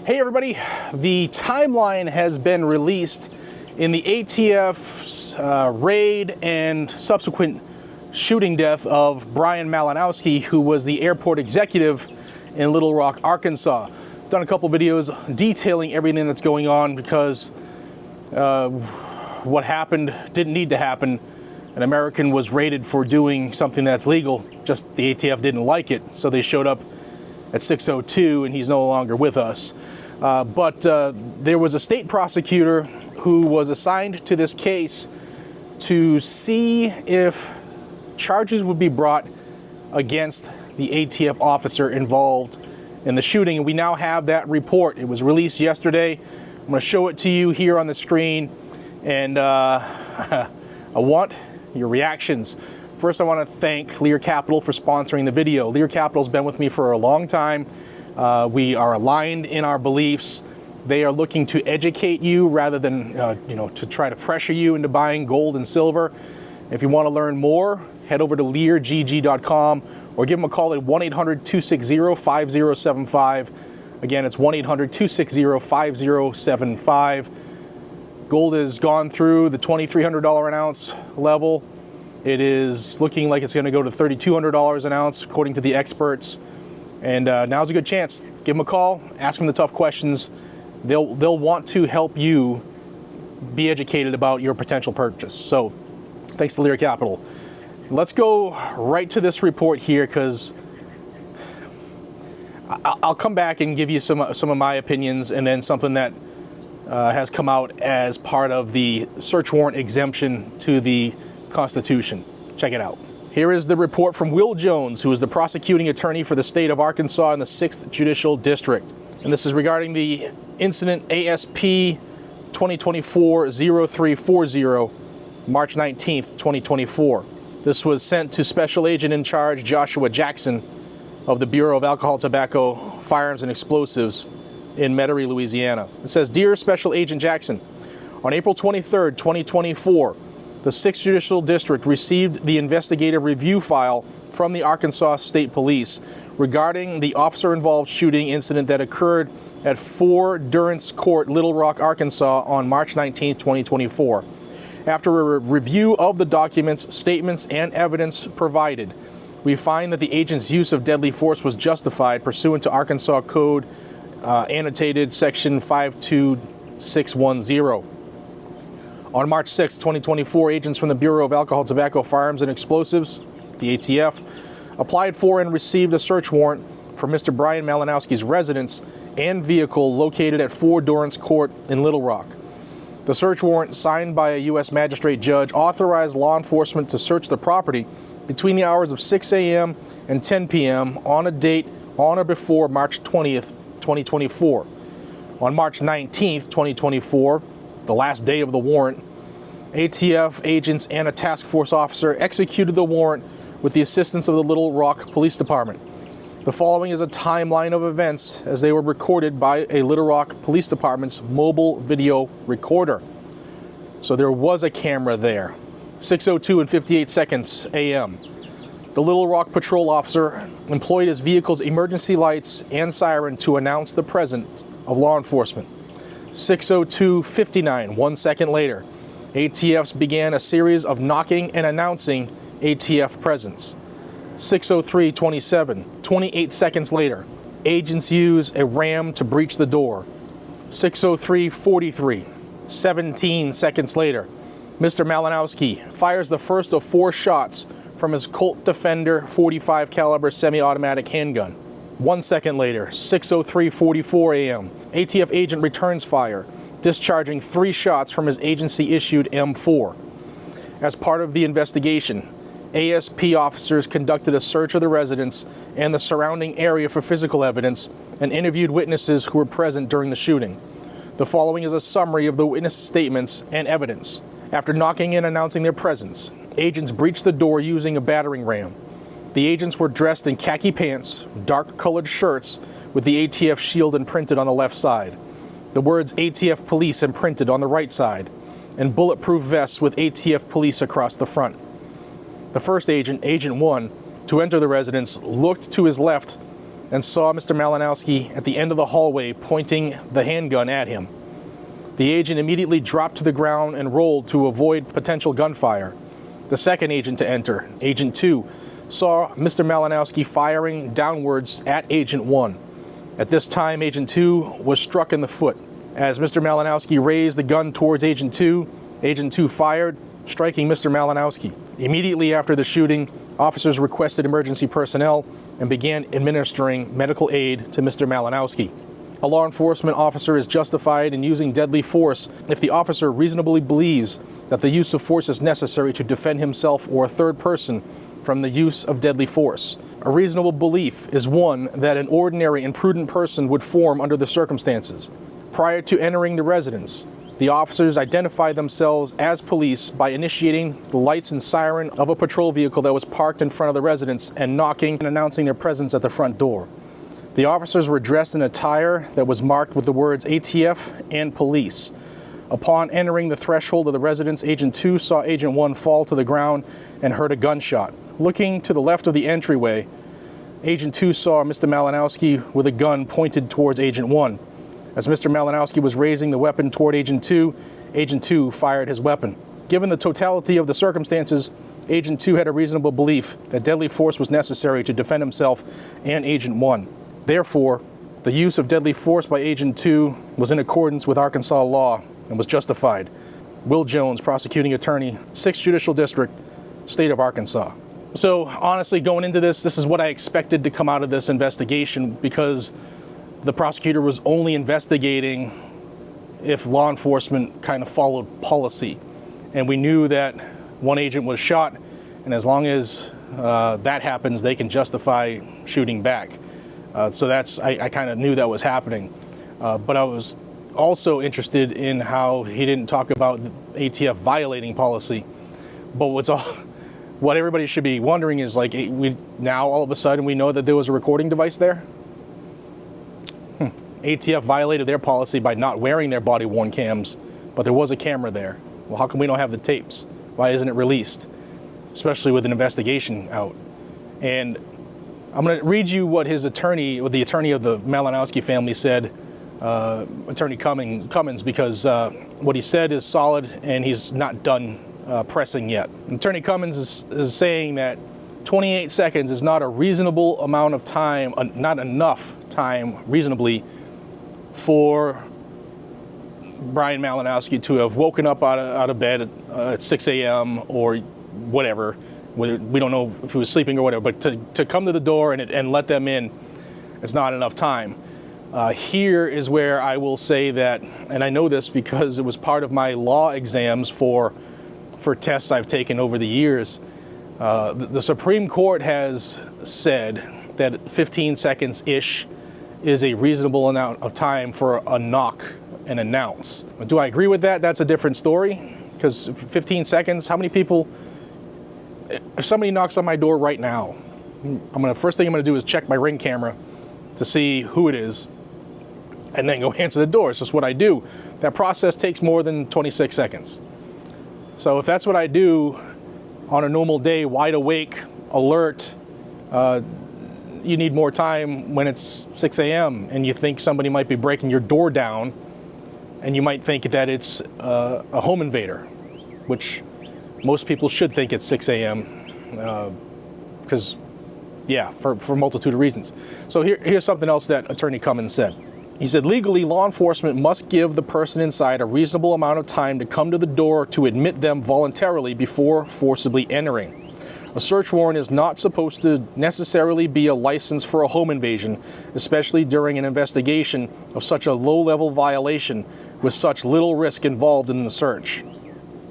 Hey everybody, the timeline has been released in the ATF's raid and subsequent shooting death of Brian Malinowski, who was the airport executive in Little Rock, Arkansas. Done a couple videos detailing everything that's going on because what happened didn't need to happen. An American was raided for doing something that's legal, just the ATF didn't like it, so they showed up at 6:02 and he's no longer with us. But there was a state prosecutor who was assigned to this case to see if charges would be brought against the ATF officer involved in the shooting. And we now have that report. It was released yesterday. I'm going to show it to you here on the screen, and I want your reactions. First, I want to thank Lear Capital for sponsoring the video. Lear Capital has been with me for a long time. We are aligned in our beliefs. They are looking to educate you rather than to try to pressure you into buying gold and silver. If you want to learn more, head over to leargg.com or give them a call at 1-800-260-5075. Again, it's 1-800-260-5075. Gold has gone through the $2,300 an ounce level. It is looking like it's going to go to $3,200 an ounce, according to the experts. And now's a good chance. Give them a call, ask them the tough questions. They'll want to help you be educated about your potential purchase. So, thanks to Lear Capital. Let's go right to this report here, because I'll come back and give you some of my opinions, and then something that has come out as part of the search warrant exemption to the Constitution. Check it out. Here is the report from Will Jones, who is the prosecuting attorney for the state of Arkansas in the 6th Judicial District. And this is regarding the incident ASP 2024-0340, March 19th, 2024. This was sent to Special Agent in Charge Joshua Jackson of the Bureau of Alcohol, Tobacco, Firearms, and Explosives in Metairie, Louisiana. It says, "Dear Special Agent Jackson, on April 23rd, 2024, the 6th Judicial District received the investigative review file from the Arkansas State Police regarding the officer-involved shooting incident that occurred at 4 Durance Court, Little Rock, Arkansas on March 19, 2024. After a review of the documents, statements, and evidence provided, we find that the agent's use of deadly force was justified pursuant to Arkansas Code annotated section 52610. On March 6, 2024, agents from the Bureau of Alcohol, Tobacco, Firearms, and Explosives, the ATF, applied for and received a search warrant for Mr. Brian Malinowski's residence and vehicle located at 4 Durance Court in Little Rock. The search warrant, signed by a U.S. magistrate judge, authorized law enforcement to search the property between the hours of 6 a.m. and 10 p.m. on a date on or before March 20th, 2024. On March 19th, 2024, the last day of the warrant, ATF agents and a task force officer executed the warrant with the assistance of the Little Rock Police Department. The following is a timeline of events as they were recorded by a Little Rock Police Department's mobile video recorder. So there was a camera there. 6:02 and 58 seconds a.m. The Little Rock patrol officer employed his vehicle's emergency lights and siren to announce the presence of law enforcement. 6:02:59, 1 second later, ATFs began a series of knocking and announcing ATF presence. 6:03:27, 28 seconds later, agents use a ram to breach the door. 6:03:43, 17 seconds later, Mr. Malinowski fires the first of 4 shots from his Colt Defender .45 caliber semi-automatic handgun. 1 second later, 6:03:44 a.m., ATF agent returns fire, discharging 3 shots from his agency-issued M4. As part of the investigation, ASP officers conducted a search of the residence and the surrounding area for physical evidence and interviewed witnesses who were present during the shooting. The following is a summary of the witness statements and evidence. After knocking and announcing their presence, agents breached the door using a battering ram. The agents were dressed in khaki pants, dark-colored shirts with the ATF shield imprinted on the left side, the words ATF Police imprinted on the right side, and bulletproof vests with ATF Police across the front. The first agent, Agent 1, to enter the residence looked to his left and saw Mr. Malinowski at the end of the hallway pointing the handgun at him. The agent immediately dropped to the ground and rolled to avoid potential gunfire. The second agent to enter, Agent 2, saw Mr. Malinowski firing downwards at Agent 1. At this time, Agent 2 was struck in the foot. As Mr. Malinowski raised the gun towards Agent 2 fired, striking Mr. Malinowski. Immediately after the shooting, officers requested emergency personnel and began administering medical aid to Mr. Malinowski. A law enforcement officer is justified in using deadly force if the officer reasonably believes that the use of force is necessary to defend himself or a third person from the use of deadly force. A reasonable belief is one that an ordinary and prudent person would form under the circumstances. Prior to entering the residence, the officers identified themselves as police by initiating the lights and siren of a patrol vehicle that was parked in front of the residence and knocking and announcing their presence at the front door. The officers were dressed in attire that was marked with the words ATF and police. Upon entering the threshold of the residence, Agent 2 saw Agent 1 fall to the ground and heard a gunshot. Looking to the left of the entryway, Agent 2 saw Mr. Malinowski with a gun pointed towards Agent 1. As Mr. Malinowski was raising the weapon toward Agent 2 fired his weapon. Given the totality of the circumstances, Agent 2 had a reasonable belief that deadly force was necessary to defend himself and Agent 1. Therefore, the use of deadly force by Agent 2 was in accordance with Arkansas law and was justified. Will Jones, prosecuting attorney, 6th Judicial District, State of Arkansas. So honestly, going into this is what I expected to come out of this investigation, because the prosecutor was only investigating if law enforcement kind of followed policy. And we knew that one agent was shot, and as long as that happens, they can justify shooting back. So I kind of knew that was happening. But I was also interested in how he didn't talk about ATF violating policy. But what everybody should be wondering is, like, now all of a sudden we know that there was a recording device there? ATF violated their policy by not wearing their body-worn cams, but there was a camera there. Well, how come we don't have the tapes? Why isn't it released? Especially with an investigation out. And I'm going to read you what his attorney, what the attorney of the Malinowski family said, Attorney Cummins, because what he said is solid and he's not done pressing yet. Attorney Cummins is saying that 28 seconds is not a reasonable amount of time, not enough time reasonably for Brian Malinowski to have woken up out of bed at 6 a.m. or whatever. We don't know if he was sleeping or whatever, but to come to the door and let them in, it's not enough time. Here is where I will say that, and I know this because it was part of my law exams for tests I've taken over the years. The Supreme Court has said that 15 seconds-ish is a reasonable amount of time for a knock and announce. Do I agree with that? That's a different story, because 15 seconds, how many people, if somebody knocks on my door right now, first thing I'm gonna do is check my Ring camera to see who it is, and then go answer the door. It's just what I do. That process takes more than 26 seconds. So if that's what I do on a normal day, wide awake, alert, you need more time when it's 6 a.m. and you think somebody might be breaking your door down, and you might think that it's a home invader, which most people should think it's 6 a.m. Because, for a multitude of reasons. So here's something else that Attorney Cummins said. He said, legally, law enforcement must give the person inside a reasonable amount of time to come to the door to admit them voluntarily before forcibly entering. A search warrant is not supposed to necessarily be a license for a home invasion, especially during an investigation of such a low-level violation with such little risk involved in the search.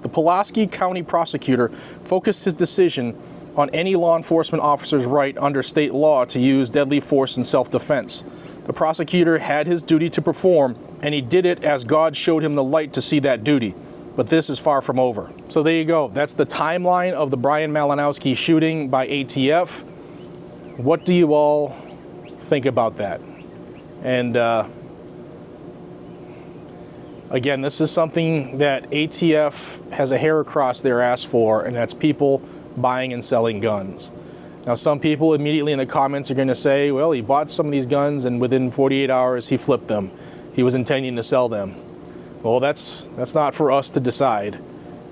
The Pulaski County prosecutor focused his decision on any law enforcement officer's right under state law to use deadly force in self-defense. The prosecutor had his duty to perform, and he did it as God showed him the light to see that duty. But this is far from over. So there you go. That's the timeline of the Brian Malinowski shooting by ATF. What do you all think about that? And again, this is something that ATF has a hair across their ass for, and that's people buying and selling guns. Now, some people immediately in the comments are going to say, well, he bought some of these guns and within 48 hours he flipped them. He was intending to sell them. Well, that's not for us to decide.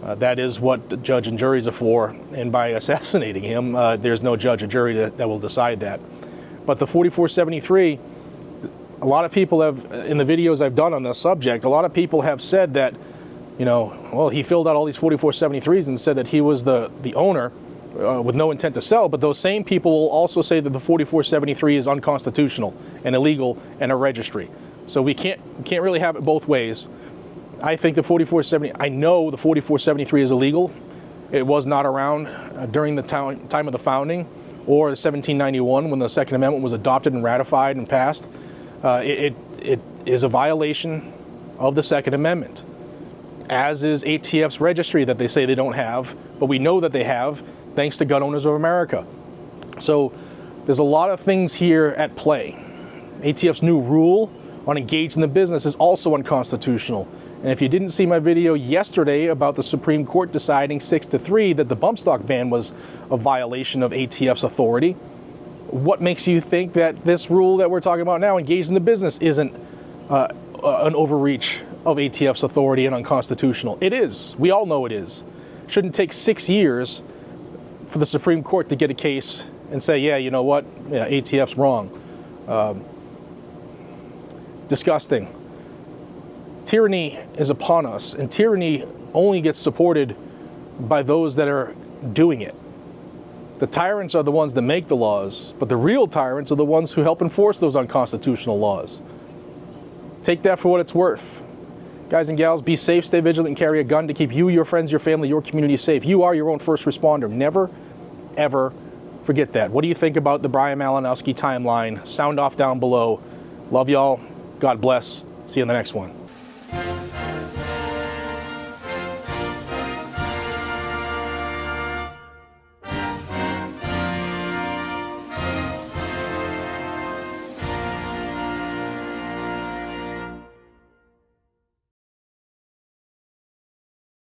That is what the judge and juries are for, and by assassinating him, there's no judge or jury that will decide that. But the 4473, a lot of people have, in the videos I've done on this subject, a lot of people have said that, you know, well, he filled out all these 4473s and said that he was the owner with no intent to sell, but those same people will also say that the 4473 is unconstitutional and illegal and a registry. So we can't really have it both ways. I think the 4470, I know the 4473 is illegal. It was not around during the time of the founding or 1791 when the Second Amendment was adopted and ratified and passed. It is a violation of the Second Amendment, as is ATF's registry that they say they don't have, but we know that they have thanks to Gun Owners of America. So there's a lot of things here at play. ATF's new rule on engaged in the business is also unconstitutional. And if you didn't see my video yesterday about the Supreme Court deciding 6-3 that the bump stock ban was a violation of ATF's authority, what makes you think that this rule that we're talking about now, engaged in the business, isn't an overreach of ATF's authority and unconstitutional? It is. We all know it is. Shouldn't take 6 years for the Supreme Court to get a case and say, yeah, you know what, yeah, ATF's wrong. Disgusting. Tyranny is upon us, and tyranny only gets supported by those that are doing it. The tyrants are the ones that make the laws, but the real tyrants are the ones who help enforce those unconstitutional laws. Take that for what it's worth. Guys and gals, be safe, stay vigilant, and carry a gun to keep you, your friends, your family, your community safe. You are your own first responder. Never, ever forget that. What do you think about the Brian Malinowski timeline? Sound off down below. Love y'all. God bless. See you in the next one.